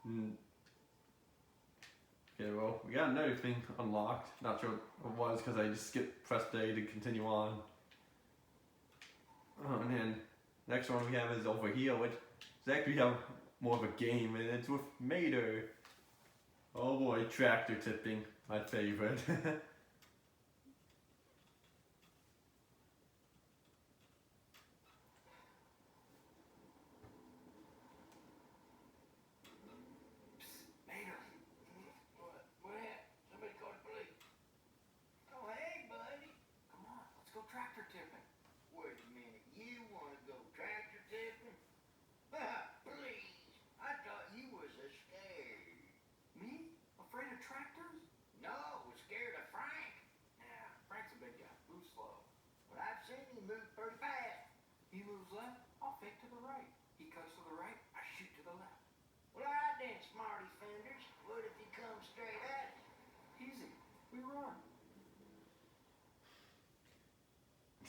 Mm. Okay, well, we got another thing unlocked. Not sure what it was because I just pressed A to continue on. Oh, and then next one we have is over here, which is actually have more of a game, and it's with Mater. Oh boy, tractor tipping, my favorite.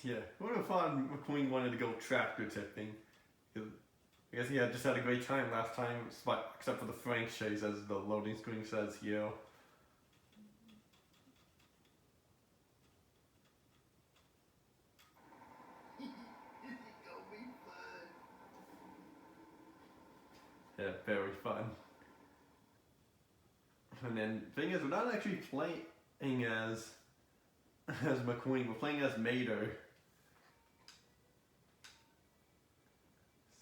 Yeah, what would have fun McQueen wanted to go tractor tipping. I guess he just had a great time last time, except for the Frank chase, as the loading screen says here. Yeah, very fun. And then the thing is, we're not actually playing as McQueen, we're playing as Mater.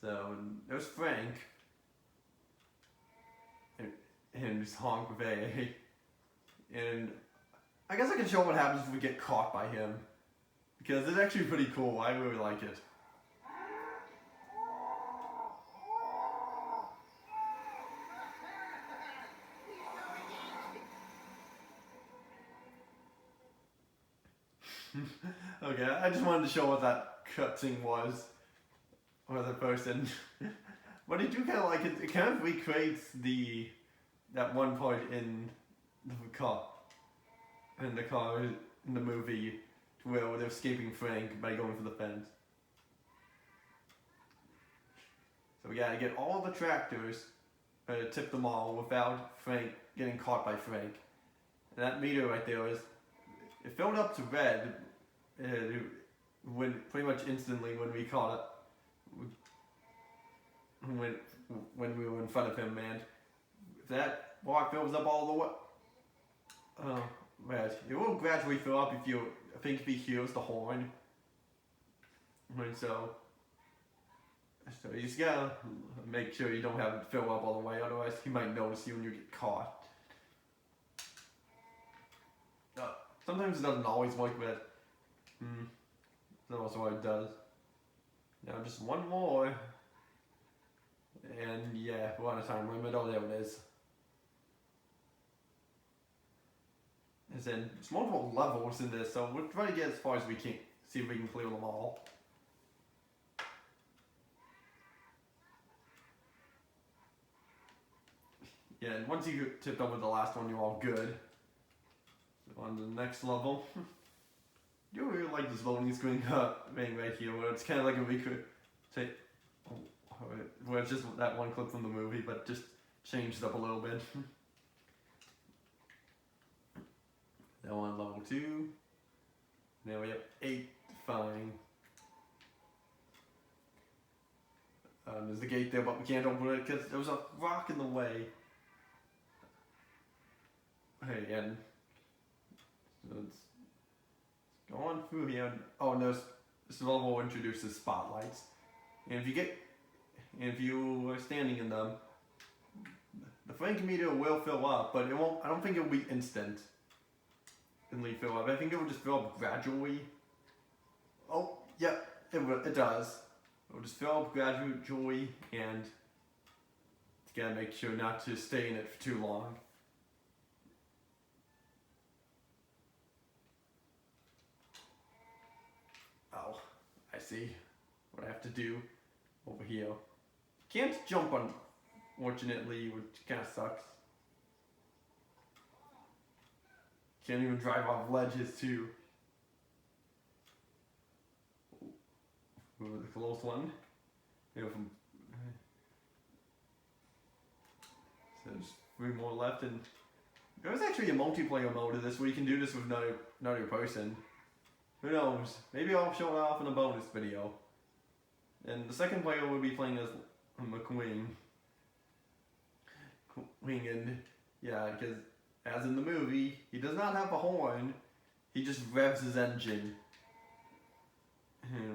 So there's Frank, and just honk with A. And I guess I can show what happens if we get caught by him, because it's actually pretty cool. I really like it. Okay, I just wanted to show what that cutscene was, or the person. But I do kind of like it. It kind of recreates that one part in the car, in the movie, where they're escaping Frank by going for the fence. So we gotta get all the tractors, tip them all without Frank getting caught by Frank. And that meter right there it filled up to red, when pretty much instantly when we caught it, when we were in front of him, and if that bar fills up all the way, red, it will gradually fill up if he hears the horn. And so you just gotta make sure you don't have it fill up all the way, otherwise he might notice you and you get caught. Sometimes it doesn't always work, but that's also what it does. Now just one more, and yeah, we're on a time limit. Oh, there it is. There's multiple levels in this, so we'll try to get as far as we can, see if we can clear them all. Yeah, and once you tipped over the last one, you're all good. So on to the next level. You really like this loading screen thing right here, where it's kind of like a where it's just that one clip from the movie, but just changed up a little bit. Now on level 2. Now we have 8 fine. There's the gate there, but we can't open it because there was a rock in the way. Hey, and so it's going through here. Oh, and this level introduces spotlights, and if you are standing in them, the Frank meter will fill up, but it won't. I don't think it will be instantly fill up. I think it will just fill up gradually. Oh, yeah, it does. It will just fill up gradually, and you gotta make sure not to stay in it for too long. Oh, I see what I have to do over here. Can't jump, unfortunately, which kind of sucks. Can't even drive off ledges too. Ooh, the close one. So 3 more left, and there's actually a multiplayer mode of this where you can do this with another person. Who knows? Maybe I'll show it off in a bonus video. And the second player will be playing as McQueen. And yeah, because as in the movie, he does not have a horn. He just revs his engine.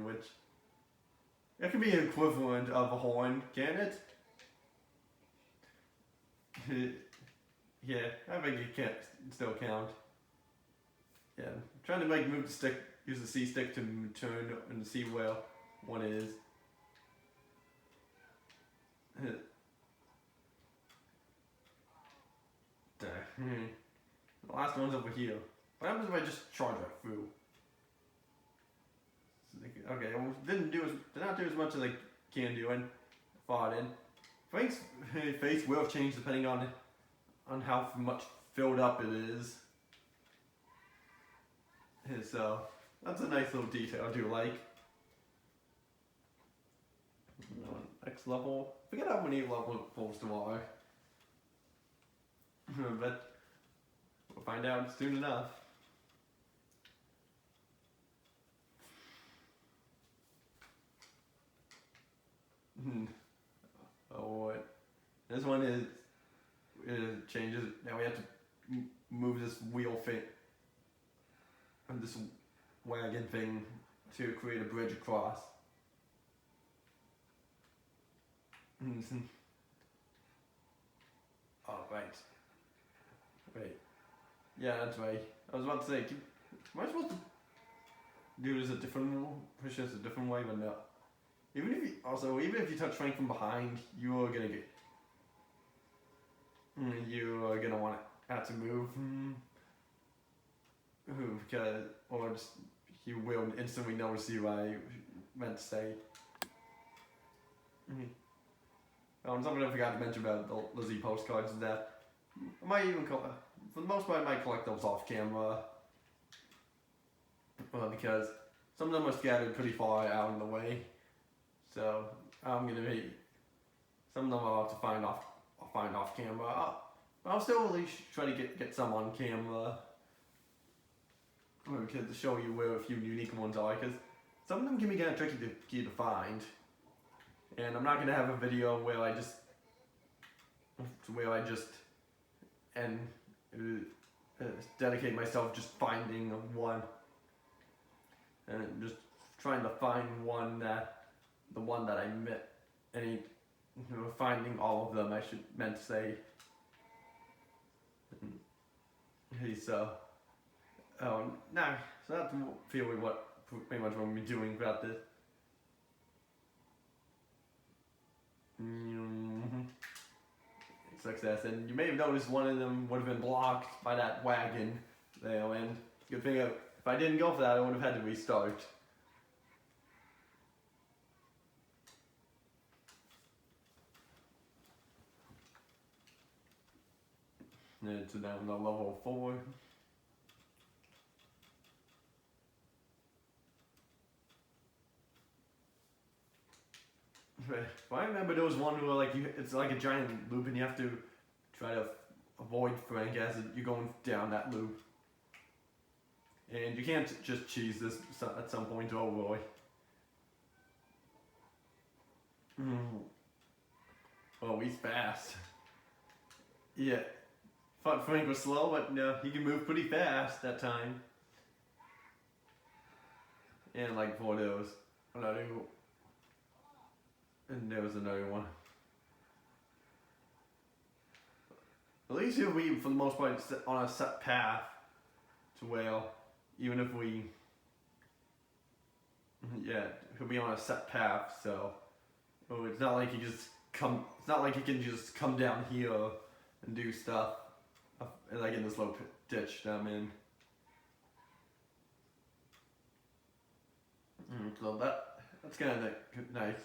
Which, that could be an equivalent of a horn, can it? Yeah, I think it can still count. Yeah, I'm trying to move the stick, use the C stick to turn and see where one is. The last one's over here. What happens if I just charge right through? Okay, well, did not do as much as I can do and fought in. Frank's face will change depending on how much filled up it is. So that's a nice little detail I do like. Next level. I forget how many levels there are. But we'll find out soon enough. Oh, what? This one is changes. Now we have to move this wheel fit and this wagon thing to create a bridge across. Oh, right. Wait. Yeah, that's right. I was about to say, am I supposed to do this a different way, but no. Even if you touch Frank from behind, you are gonna want to have to move, because he will instantly notice you. I meant to say. Something I forgot to mention about the Lizzie postcards is that I might even for the most part I might collect those off camera, because some of them are scattered pretty far out in the way. So some of them I'll have to find off camera. I'll still at least try to get some on camera, to show you where a few unique ones are, because some of them can be kind of tricky to find. And I'm not gonna have a video where I just dedicate myself just finding one and just trying to find the one that I met. Finding all of them, I meant to say. So that's pretty much what we're doing about this. Success, and you may have noticed one of them would have been blocked by that wagon there, and good thing if I didn't go for that, I would have had to restart. And it's down to level 4. If I remember, there was one where it's like a giant loop, and you have to try to avoid Frank as you're going down that loop. And you can't just cheese this at some point. Oh boy. Oh, he's fast. Yeah. Thought Frank was slow, but no, he can move pretty fast that time. And for those. And there was another one. At least he'll be, for the most part, on a set path to where, even if we, he'll be on a set path. So it's not like it's not like he can just come down here and do stuff like in this low ditch that I'm in. So that's kind of nice.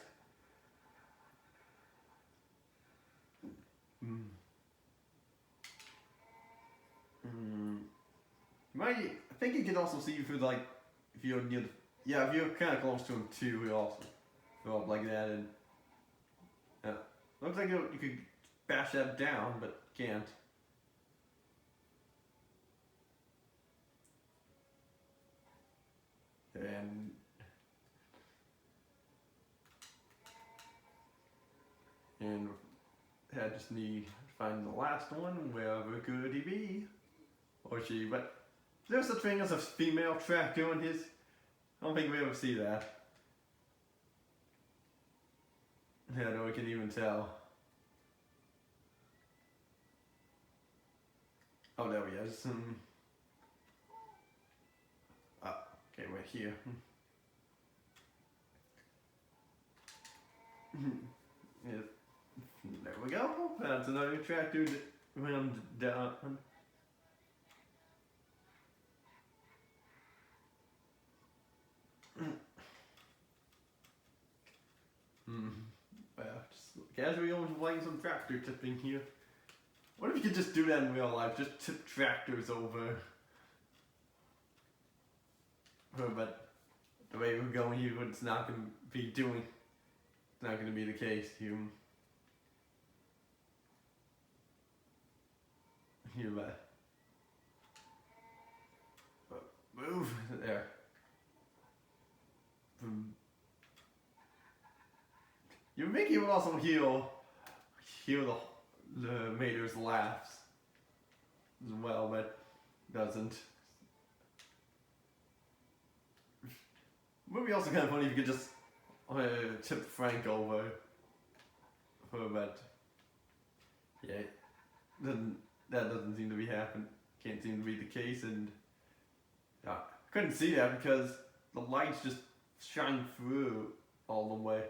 I think you can also see if you're near if you're kind of close to him too, he'll also fill up like that, and looks like you could bash that down, but can't. And I just need to find the last one, wherever could he be? Or she, but there's such thing as a female tractor in his. I don't think we ever see that. Yeah, no one can even tell. Oh, there he is. Okay, we're here. Yeah, there we go. That's another tractor round down. Well, just casually playing some tractor tipping here. What if you could just do that in real life? Just tip tractors over. But the way we're going here, it's not going to be doing. It's not going to be the case here. Here, but move there. You make him also hear the Mater's laughs as well, but doesn't. Would be also kind of funny if you could just tip Frank over but yeah, that doesn't seem to be happening. Can't seem to be the case, and I couldn't see that because the lights just shine through all the way.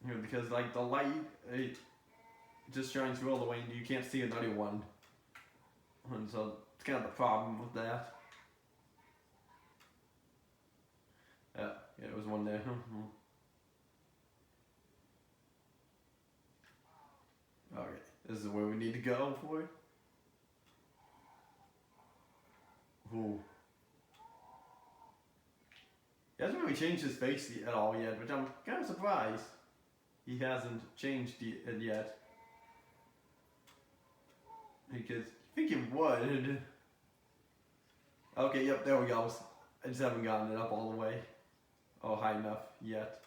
You know, because like the light, it just shines through all the way, and you can't see another one. And so it's kind of the problem with that. Yeah, there was one there. Okay, this is where we need to go for it. Ooh. He hasn't really changed his face at all yet, which I'm kind of surprised. He hasn't changed it yet. Because I think he would. Okay, yep, there we go. I just haven't gotten it up all the way. Oh, high enough yet.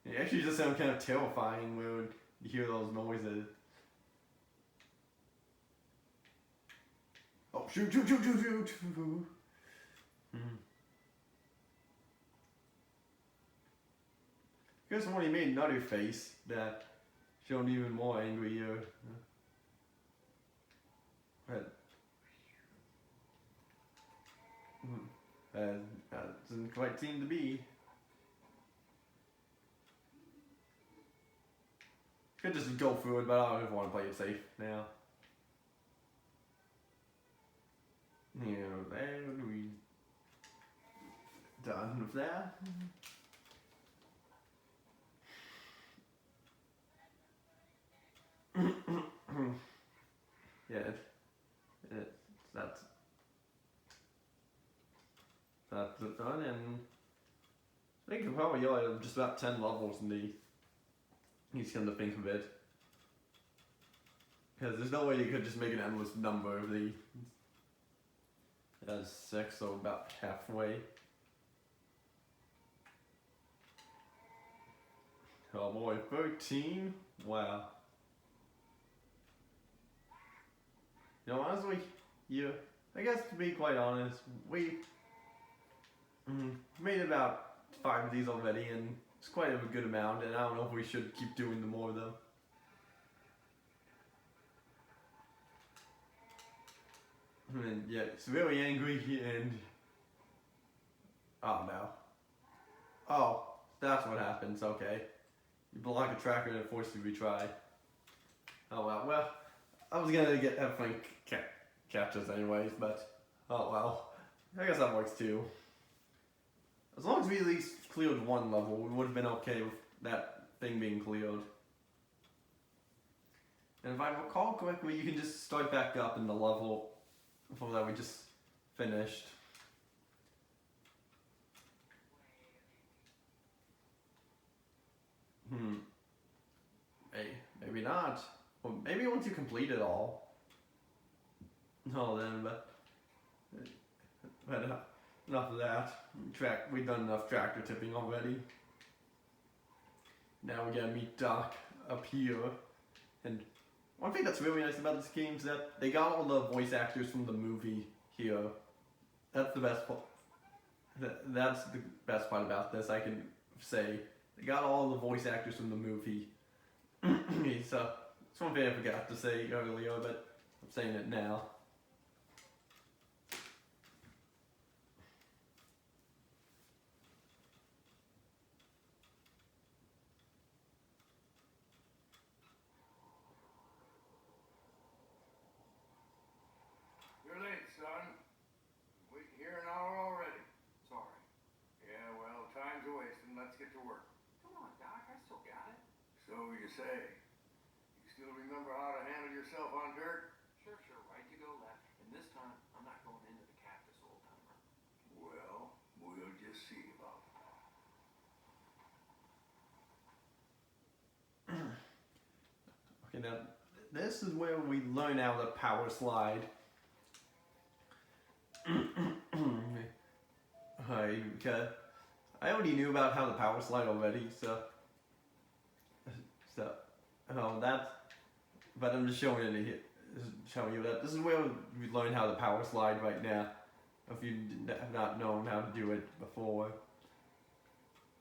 It actually just sounds kind of terrifying when you hear those noises. Oh, shoot, shoot, shoot, shoot, shoot. Here's when he made another face that showed even more angry. Doesn't quite seem to be. Could just go through it, but I don't want to play it safe now. And we done with that. Yeah, that's it done, and I think probably have just about 10 levels in the. He's come to think of it, because there's no way you could just make an endless number of the. That's 6, so about halfway. Oh boy, 13. Wow. You know, honestly, yeah, I guess to be quite honest, we made about 5 of these already, and it's quite a good amount, and I don't know if we should keep doing more of them. And yeah, it's very angry, and oh no. Oh, that's what happens, okay. You block a tracker and it forces you to retry. Oh well, I was gonna have Frank catch us anyways, but oh well. I guess that works too. As long as we at least cleared one level, we would have been okay with that thing being cleared. And if I recall correctly, you can just start back up in the level that we just finished. Hmm. Maybe not. Well, maybe once you complete it all. No, then, but enough of that. We've done enough tractor tipping already. Now we gotta meet Doc up here. And one thing that's really nice about this game is that they got all the voice actors from the movie here. That's the best part. That's the best part about this, I can say. They got all the voice actors from the movie. So, it's one thing I forgot to say earlier, but I'm saying it now. You're late, son. Wait here an hour already. Sorry. Yeah, well, time's a wasting. Let's get to work. Come on, Doc. I still got it. So you say. You still remember how to handle yourself on dirt? Sure. Right you go, left. And this time, I'm not going into the cactus, old timer. Well, we'll just see about that. Okay, now, this is where we learn how to power slide. Okay. I already knew about how to power slide already, so that's. But I'm just showing it here, showing you that this is where we learn how to power slide right now. If you have not known how to do it before,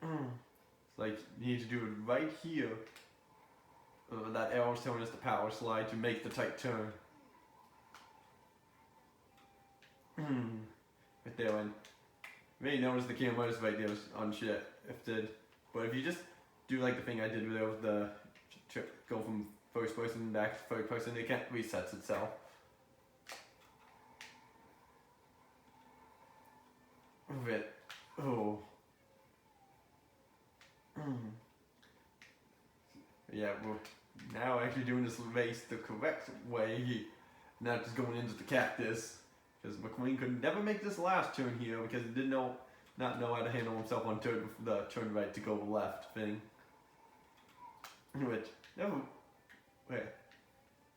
it's like you need to do it right here. That arrow's telling us to power slide to make the tight turn. Right there, and you may notice the camera is right there unshifted. But if you just do like the thing I did with the go from first person back to third person, it can't resets itself. Oh. Yeah, we're now actually doing this race the correct way, not just going into the cactus. Because McQueen could never make this last turn here because he did not know how to handle himself on the turn right to go left thing.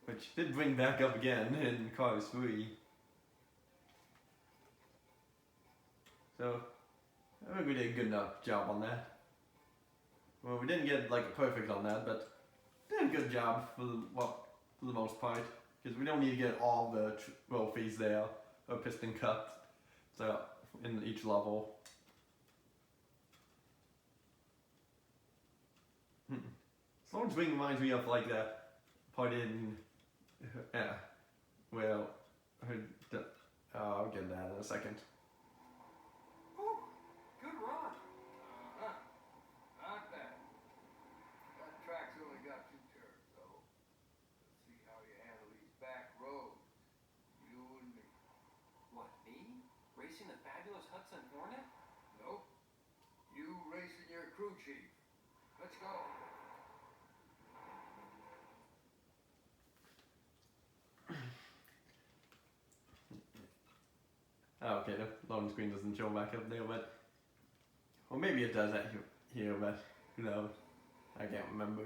Which did bring back up again in Cars 3. So, I think we did a good enough job on that. Well, we didn't get like a perfect on that, but did a good job for the most part. Because we don't need to get all the trophies there, or piston cups, so in each level. Sloan's Wing reminds me of like that part in, well, I'll get that in a second. Whew, good run. Not bad. That track's only got 2 turns, though. Let's see how you handle these back roads. You and me. What, me? Racing the fabulous Hudson Hornet? Nope. You racing your crew chief. Let's go. Oh, okay, the loading screen doesn't show back up there, but... Well, maybe it does here, but who knows? I can't remember.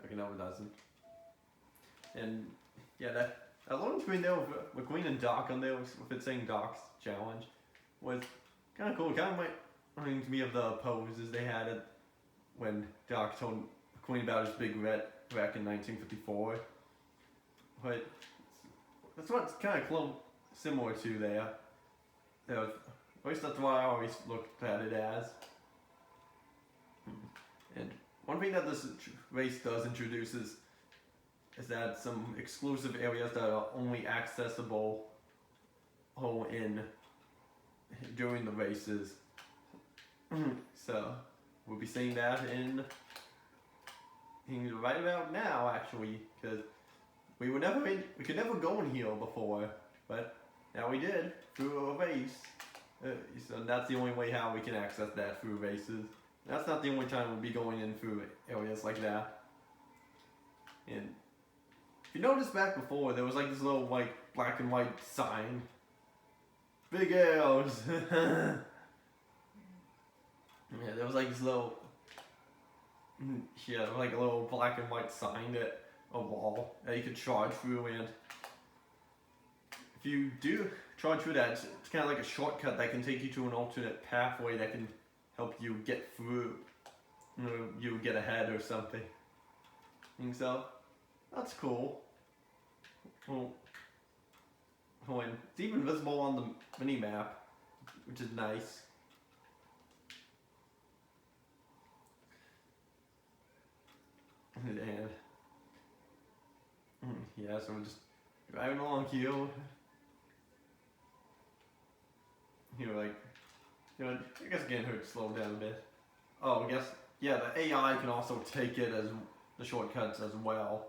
Okay, no, it doesn't. And, yeah, that loading screen there with McQueen and Doc on there, with it saying Doc's challenge, was kind of cool. It kind of reminds me of the poses they had it when Doc told McQueen about his big wreck in 1954. But that's what's kind of similar to there. At least that's what I always looked at it as. And one thing that this race does introduce is that some exclusive areas that are only accessible during the races. So we'll be seeing that in right about now, actually, because we could never go in here before, but now we did through a race. So that's the only way how we can access that through races. That's not the only time we'll be going in through areas like that. And if you noticed back before, there was like this little like black and white sign. Big arrows. was like this little, yeah, like a little black and white sign at a wall that you could charge through, and if you do charge through that, it's kind of like a shortcut that can take you to an alternate pathway that can help you get through, you get ahead or something. And so, that's cool. Well, and it's even visible on the mini map, which is nice. And yeah, so we're just driving along here. Like, I guess getting her to slow down a bit. Oh, I guess, yeah, the AI can also take it as the shortcuts as well.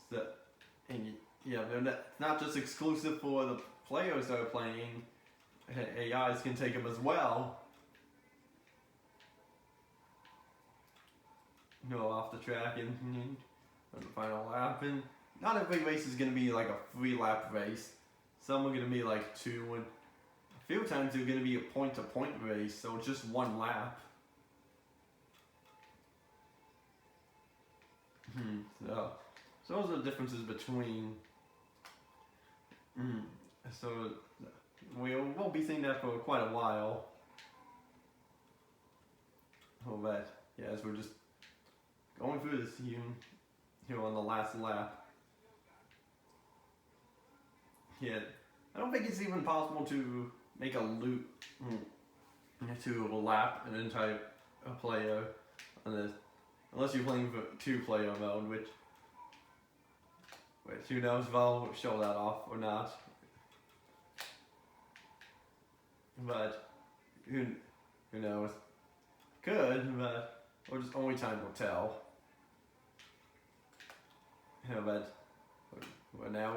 So, and yeah, they're not just exclusive for the players that are playing. AIs can take them as well. Off the track and the final lap. And not every race is going to be like a 3-lap race. Some are going to be like 2, and a few times they're going to be a point-to-point race, so it's just 1 lap. So those are the differences between. So we won't be seeing that for quite a while. But yeah, as we're just going through this here on the last lap. Yeah, I don't think it's even possible to make a loop to lap an entire player on this, unless you're playing for 2-player mode, which who knows if I'll show that off or not. But who knows? Could, but only time will tell. But now,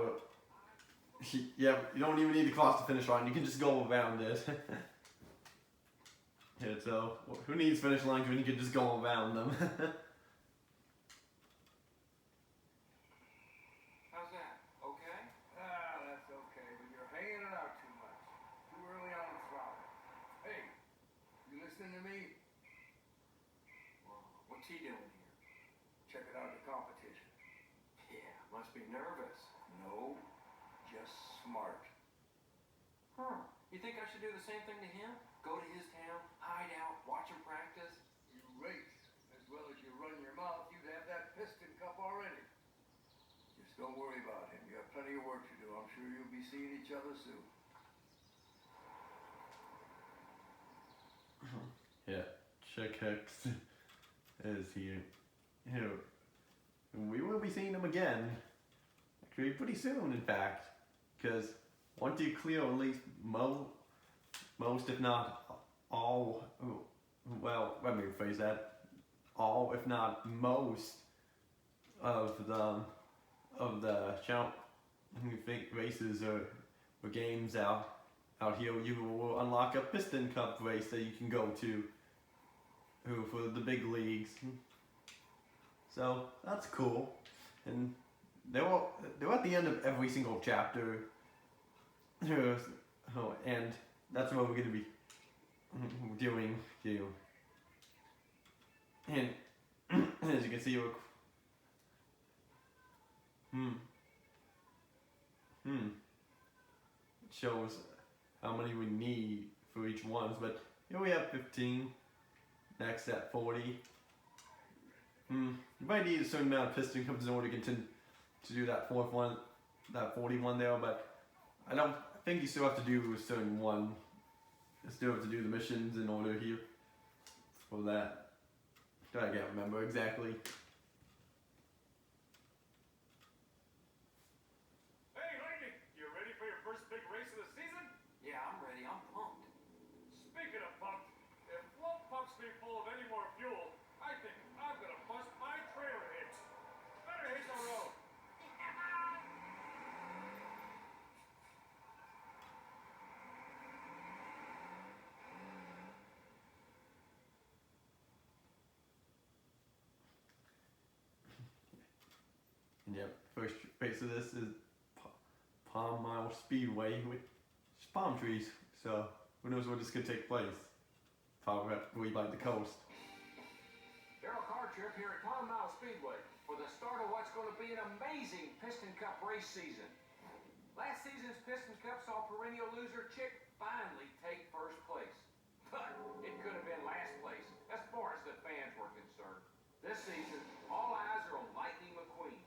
yeah, you don't even need to cross the finish line. You can just go around it. Yeah, so who needs finish lines when you can just go around them? How's that? Okay? That's okay, but you're hanging it out too much. Too early on the throttle. Hey, you listening to me? Well, what's he doing here? Checking out the competition. Yeah, must be nervous. No, just smart. Huh. You think I should do the same thing to him? Go to his town, hide out, watch him practice? You race as well as you run your mouth, you'd have that piston cup already. Just don't worry about him. You have plenty of work to do. I'm sure you'll be seeing each other soon. Yeah, Chick Hicks is here. We will be seeing him again. Actually, pretty soon, in fact. Because once you clear at least most, if not all, well, let me rephrase that. All, if not most, of the races or games out here, you will unlock a Piston Cup race that you can go to for the big leagues. So that's cool, and they're at the end of every single chapter. And that's what we're going to be doing too. And as you can see, it shows how many we need for each one. But here we have 15. Next at 40. You might need a certain amount of piston cups in order to continue to do that 41 there, but I think you still have to do a certain one. You still have to do the missions in order here for that. I can't remember exactly. Hey, lady, you ready for your first big race of the season? Yeah, I'm ready. I'm pumped. Speaking of pumped, if float pumps me full of any more fuel, I think I'm gonna bust my trailer hitch. Better hit the road. Yep, first race of this is Palm Mile Speedway with palm trees, so who knows where this could take place. way by the coast. Darryl car trip here at Tom Mile Speedway for the start of what's going to be an amazing Piston Cup race season. Last season's Piston Cup saw perennial loser Chick finally take first place. But it could have been last place as far as the fans were concerned. This season, all eyes are on Lightning McQueen.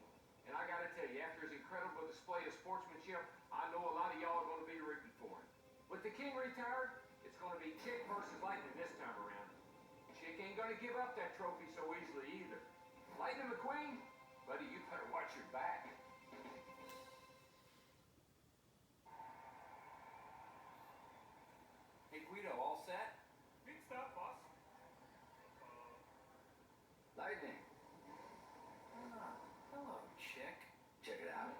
And I gotta tell you, after his incredible display of sportsmanship, I know a lot of y'all are going to be rooting for him. With the King retired, it's going to be Chick versus Lightning this time around. Chick ain't going to give up that trophy so easily either. Lightning McQueen, buddy, you better watch your back. Hey Guido, all set? Pit stop, boss. Lightning, Ah, hello, Chick. check it out.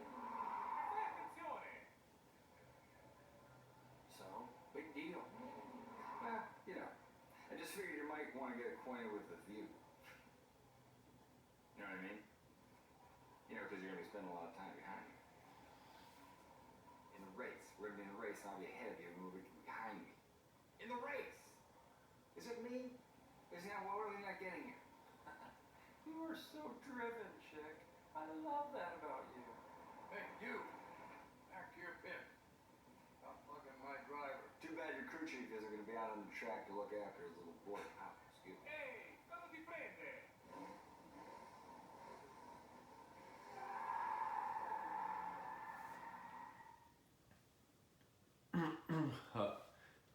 Attenzione. So, big deal. Well, you know, I just figured you might want to get acquainted with the view. You know what I mean? You know, because you're going to be spending a lot of time behind me. In the race. We're going to be in a race, and I'll be ahead of you, and we'll be behind me. In the race! Is it me? Is that what are we not getting here? You are so driven, Chick. I love that about you. Hey, you! Back to your pit. I'm plugging my driver. Too bad your crew chief isn't going to be out on the track to look after his little boy. Oh, excuse me. Ehi, cosa ti prende?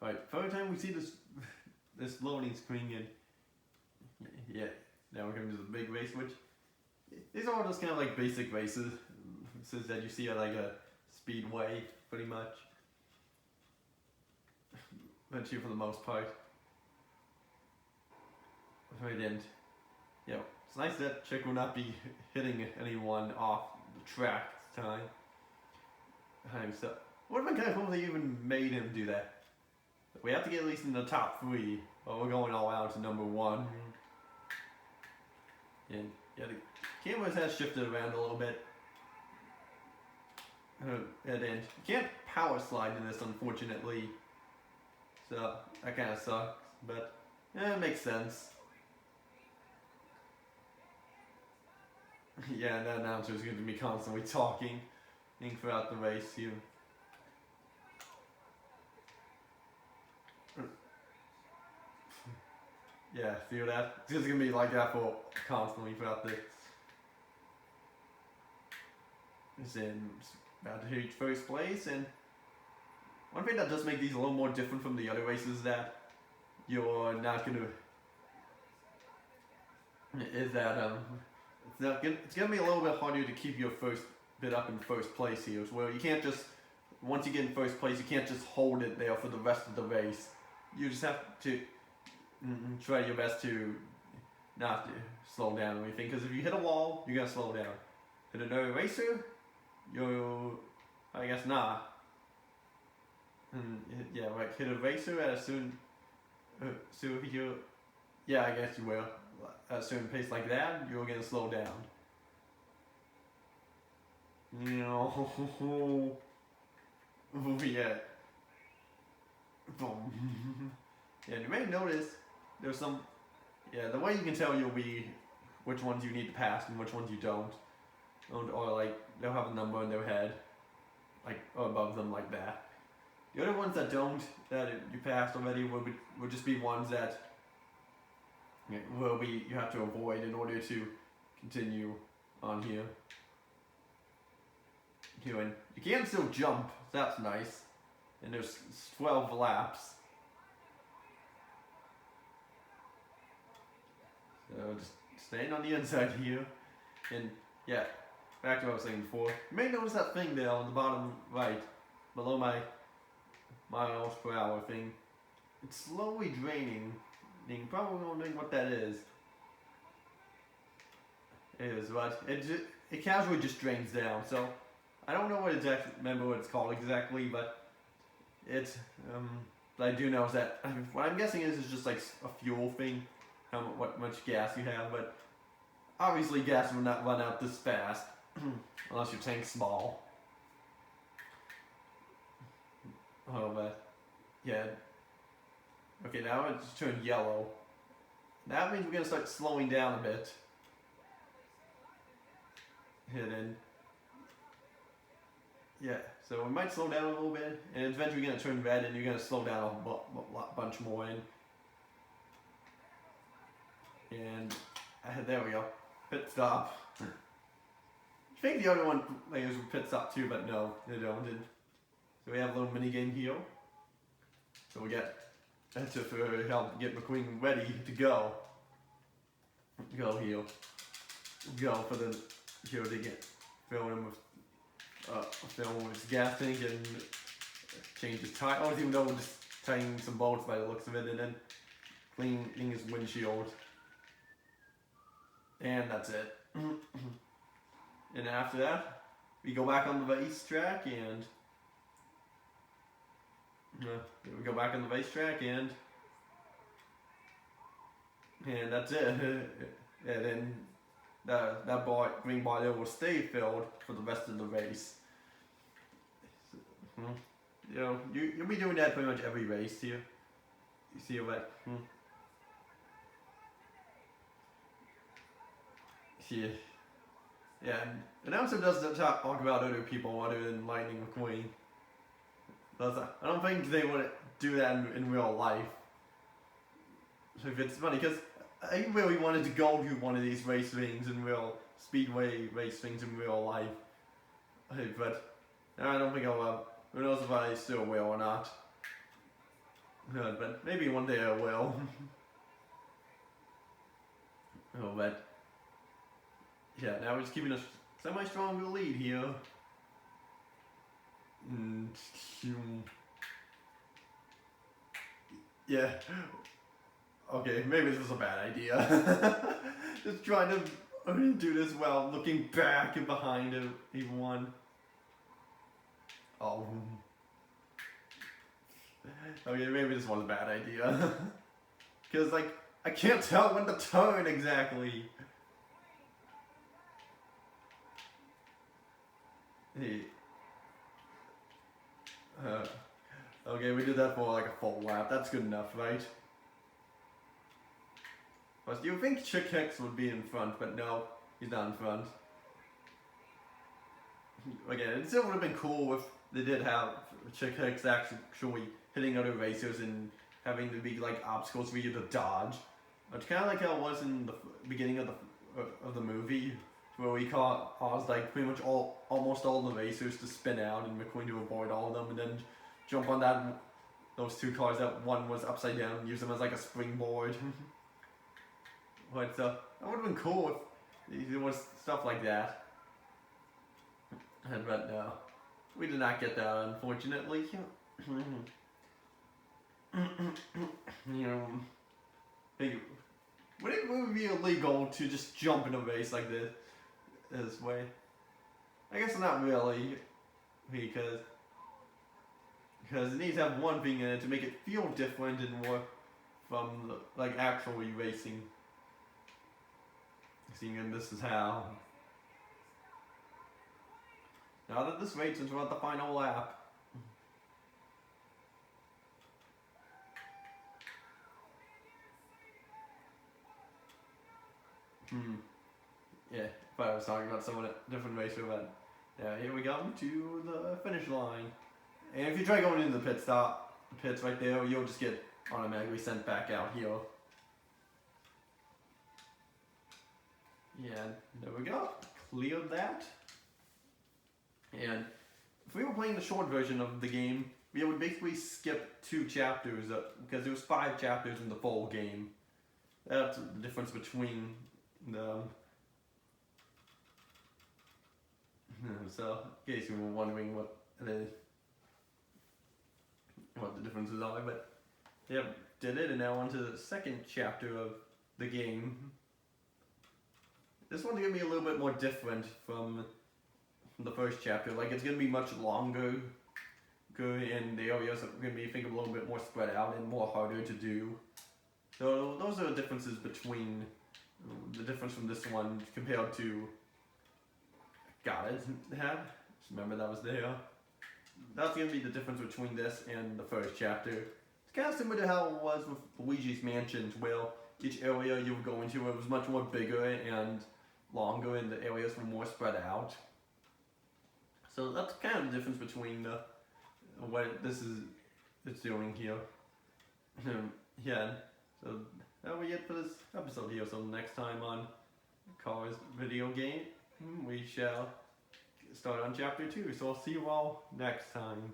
Alright, first time we see this loading screen in, yeah, now we're coming to the big race, which these are all just kind of like basic races that you see at like a speedway, pretty much. But here for the most part. Right, and you know, it's nice that Chick will not be hitting anyone off the track this time. So, would have been kind of cool if they even made him do that. We have to get at least in the top 3, but we're going all out to number 1. And yeah, the cameras has shifted around a little bit. And then you can't power slide in this, unfortunately. So that kind of sucks, but yeah, it makes sense. Yeah, and that announcer is going to be constantly talking throughout the race here. Yeah, feel that? It's just gonna be like that for constantly throughout this. It's about to reach first place, and one thing that does make these a little more different from the other races is that you're not gonna. Is that it's gonna be a little bit harder to keep your first bit up in first place here, as well. You can't just once you get in first place, you can't just hold it there for the rest of the race. You just have to. Try your best to not slow down or anything, because if you hit a wall, you're gonna slow down. Hit another racer, I guess not. Yeah, right. Hit a racer at a certain, yeah, I guess you will. At a certain pace like that, you're gonna slow down. Yeah. Boom. Yeah, you may notice there's some, the way you can tell which ones you need to pass and which ones you don't. Or like, they'll have a number in their head, like above them like that. The other ones that you passed already would just be ones that you have to avoid in order to continue on here. And you can still jump, that's nice. And there's 12 laps. So just staying on the inside here, and yeah, back to what I was saying before. You may notice that thing there on the bottom right, below my miles per hour thing. It's slowly draining. And you're probably wondering what that is. But it casually just drains down. So I don't know remember what it's called exactly, but it's but I do know that what I'm guessing is just like a fuel thing. What much gas you have, but obviously gas will not run out this fast unless your tank's small. Oh, but yeah, Okay, now it's turned yellow. That means we're gonna start slowing down a bit. And then, yeah, so we might slow down a little bit, and it's eventually gonna turn red, and you're gonna slow down a bunch more. And there we go, pit stop. I think the other one players would pit stop too, but no, they don't. So we have a little mini game here. So we get to help get McQueen ready to go. Go here. Go for the here to get fill him with his gas tank and change his tire. I don't even know, just tying some bolts by the looks of it, and then cleaning his windshield. And that's it. And after that, we go back on the racetrack and we go back on the racetrack and that's it. And then that green bar there will stay filled for the rest of the race. You know, you'll be doing that pretty much every race here. You see what? See. Yeah, and also doesn't talk about other people other than Lightning McQueen. I don't think they would do that in real life. So it's funny because I really wanted to go to one of these race things in real speedway race things in real life, but I don't think I will. Who knows if I still will or not? But maybe one day I will. Oh, but yeah, now we're just keeping a semi-strong lead here. Yeah. Okay, maybe this was a bad idea. Just trying to do this while looking back and behind everyone. Oh. Okay, maybe this was a bad idea. Because, like, I can't tell when to turn exactly. Hey. Okay, we did that for like a full lap. That's good enough, right? Plus, you think Chick Hicks would be in front, but no, he's not in front. Again, it still would have been cool if they did have Chick Hicks actually hitting other racers and having to be like obstacles for you to dodge. It's kind of like how it was in the beginning of the movie, where we caused like pretty much almost all the racers to spin out and McQueen to avoid all of them, and then jump on those two cars that one was upside down and use them as like a springboard. But that would have been cool if there was stuff like that. But no, we did not get that, unfortunately. You know, would it be illegal to just jump in a race like this way? I guess not really, because it needs to have one thing in it to make it feel different and more from like actually racing. Seeing, and this is how. Now that this race is about the final lap. Yeah, if I was talking about someone at different racer, but yeah, here we go to the finish line. And if you try going into the pits right there, you'll just get automatically sent back out here. Yeah, there we go. Cleared that. And if we were playing the short version of the game, we would basically skip 2 chapters because there was 5 chapters in the full game. That's the difference between the. So, in case you were wondering what the differences are, but yeah, did it, and now on to the second chapter of the game. This one's gonna be a little bit more different from the first chapter. Like, it's gonna be much longer, and the areas are gonna be, I think, a little bit more spread out and more harder to do. So those are the differences between the difference from this one compared to. Got it. Just remember that was there. That's gonna be the difference between this and the first chapter. kind of similar to how it was with Luigi's Mansion, where each area you were going to, it was much more bigger and longer, and the areas were more spread out. So that's kind of the difference between what this is it's doing here. Yeah, so that will be it for this episode here. So next time on Cars Video Game, we shall start on chapter 2. So I'll see you all next time.